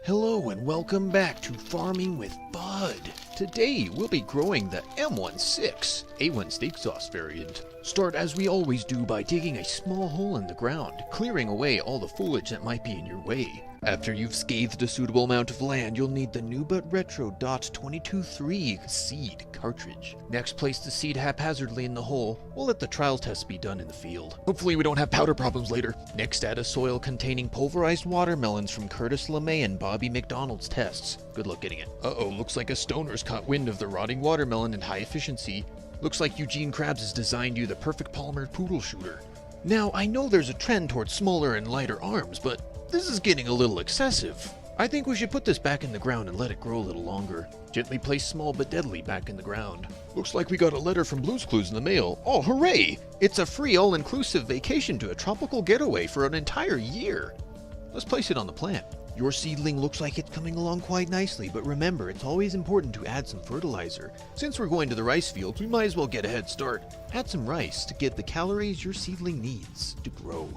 Hello and welcome back to Farming with Bud. Today we'll be growing the m-16 A1 steak sauce variant. Start as we always do by digging a small hole in the ground, clearing away all the foliage that might be in your way. After you've scathed a suitable amount of land, you'll need the new but retro .223 seed cartridge. Next, place the seed haphazardly in the hole. We'll let the trial test be done in the field. Hopefully we don't have powder problems later. Next, add a soil containing pulverized watermelons from Curtis LeMay and Bobby McDonald's tests. Good luck getting it. Uh-oh, looks like a stoner's caught wind of the rotting watermelon and high efficiency. Looks like Eugene Krabs has designed you the perfect polymer poodle shooter. Now, I know there's a trend towards smaller and lighter arms, but this is getting a little excessive. I think we should put this back in the ground and let it grow a little longer. Gently place small but deadly back in the ground. Looks like we got a letter from Blue's Clues in the mail. Oh, hooray! It's a free all-inclusive vacation to a tropical getaway for an entire year. Let's place it on the plant. Your seedling looks like it's coming along quite nicely, but remember, it's always important to add some fertilizer. Since we're going to the rice fields, we might as well get a head start. Add some rice to get the calories your seedling needs to grow.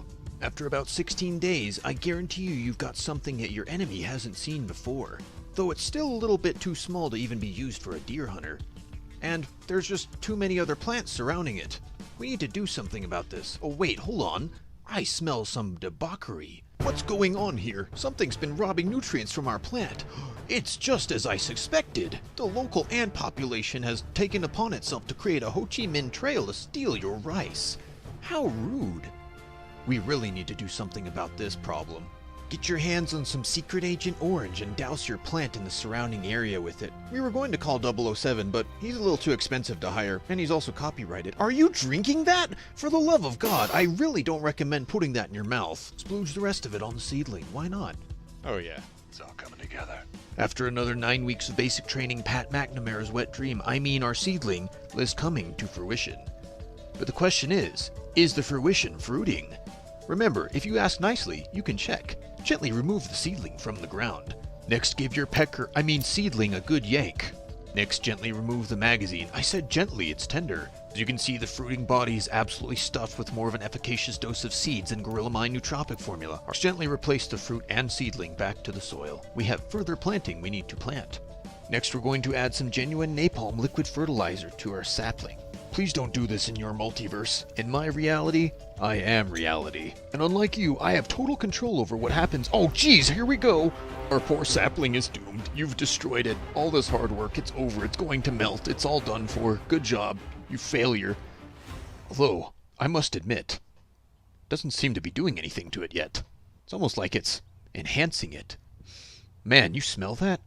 After about 16 days, I guarantee you've got something that your enemy hasn't seen before, though it's still a little bit too small to even be used for a deer hunter. And there's just too many other plants surrounding it. We need to do something about this. Oh wait, hold on. I smell some debauchery. What's going on here? Something's been robbing nutrients from our plant. It's just as I suspected. The local ant population has taken upon itself to create a Ho Chi Minh Trail to steal your rice. How rude. We really need to do something about this problem. Get your hands on some Secret Agent Orange and douse your plant in the surrounding area with it. We were going to call 007, but he's a little too expensive to hire, and he's also copyrighted. Are you drinking that? For the love of God, I really don't recommend putting that in your mouth. Splooge the rest of it on the seedling, why not? Oh yeah, it's all coming together. After another 9 weeks of basic training, Pat McNamara's wet dream, I mean our seedling, is coming to fruition. But the question is the fruition fruiting? Remember, if you ask nicely, you can check. Gently remove the seedling from the ground. Next, give your seedling a good yank. Next, gently remove the magazine. I said gently, it's tender. As you can see, the fruiting body is absolutely stuffed with more of an efficacious dose of seeds than Gorilla Mine nootropic formula. Gently replace the fruit and seedling back to the soil. We have further planting we need to plant. Next, we're going to add some genuine napalm liquid fertilizer to our sapling. Please don't do this in your multiverse. In my reality, I am reality. And unlike you, I have total control over what happens. Oh geez, here we go! Our poor sapling is doomed. You've destroyed it. All this hard work, it's over. It's going to melt. It's all done for. Good job. You failure. Although, I must admit, doesn't seem to be doing anything to it yet. It's almost like it's enhancing it. Man, you smell that?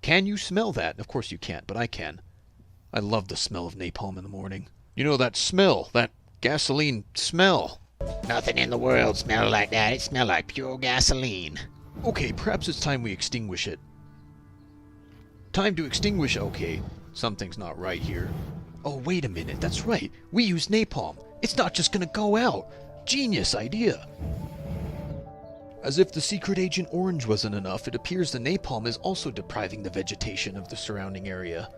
Can you smell that? Of course you can't, but I can. I love the smell of napalm in the morning. You know that smell, that gasoline smell. Nothing in the world smelled like that. It smelled like pure gasoline. Okay, perhaps it's time we extinguish it. Time to extinguish, okay. Something's not right here. Oh, wait a minute, that's right. We use napalm. It's not just gonna go out. Genius idea. As if the Secret Agent Orange wasn't enough, it appears the napalm is also depriving the vegetation of the surrounding area.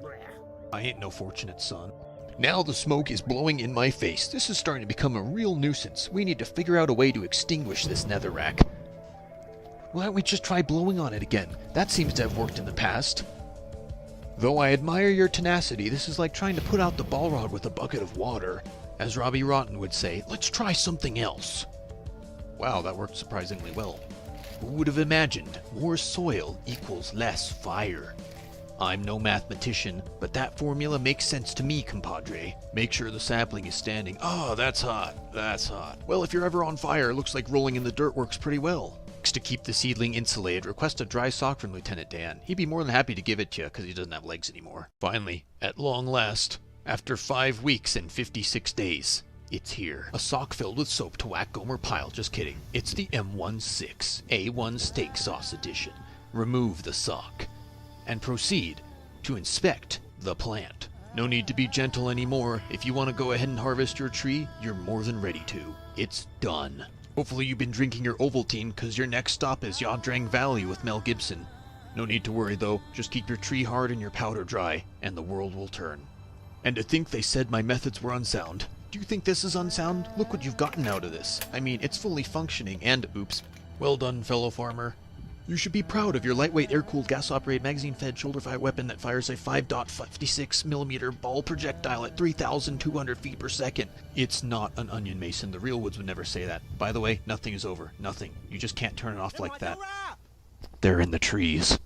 I ain't no fortunate son. Now the smoke is blowing in my face. This is starting to become a real nuisance. We need to figure out a way to extinguish this netherrack. Why don't we just try blowing on it again? That seems to have worked in the past. Though I admire your tenacity, this is like trying to put out the Balrog with a bucket of water. As Robbie Rotten would say, let's try something else. Wow, that worked surprisingly well. Who would have imagined more soil equals less fire? I'm no mathematician, but that formula makes sense to me, compadre. Make sure the sapling is standing. Oh, that's hot. That's hot. Well, if you're ever on fire, it looks like rolling in the dirt works pretty well. Next, to keep the seedling insulated, request a dry sock from Lieutenant Dan. He'd be more than happy to give it to you because he doesn't have legs anymore. Finally, at long last, after 5 weeks and 56 days, it's here. A sock filled with soap to whack Gomer Pyle. Just kidding. It's the m-16 A1 Steak Sauce Edition. Remove the sock and proceed to inspect the plant. No need to be gentle anymore. If you want to go ahead and harvest your tree, you're more than ready to. It's done. Hopefully you've been drinking your Ovaltine, because your next stop is Yadrang Valley with Mel Gibson. No need to worry though, just keep your tree hard and your powder dry, and the world will turn. And to think they said my methods were unsound. Do you think this is unsound? Look what you've gotten out of this. I mean, it's fully functioning and, oops. Well done, fellow farmer. You should be proud of your lightweight, air-cooled, gas-operated, magazine-fed, shoulder-fired weapon that fires a 5.56mm ball projectile at 3,200 feet per second. It's not an onion, Mason. The real Woods would never say that. By the way, nothing is over. Nothing. You just can't turn it off like that. They're in the trees.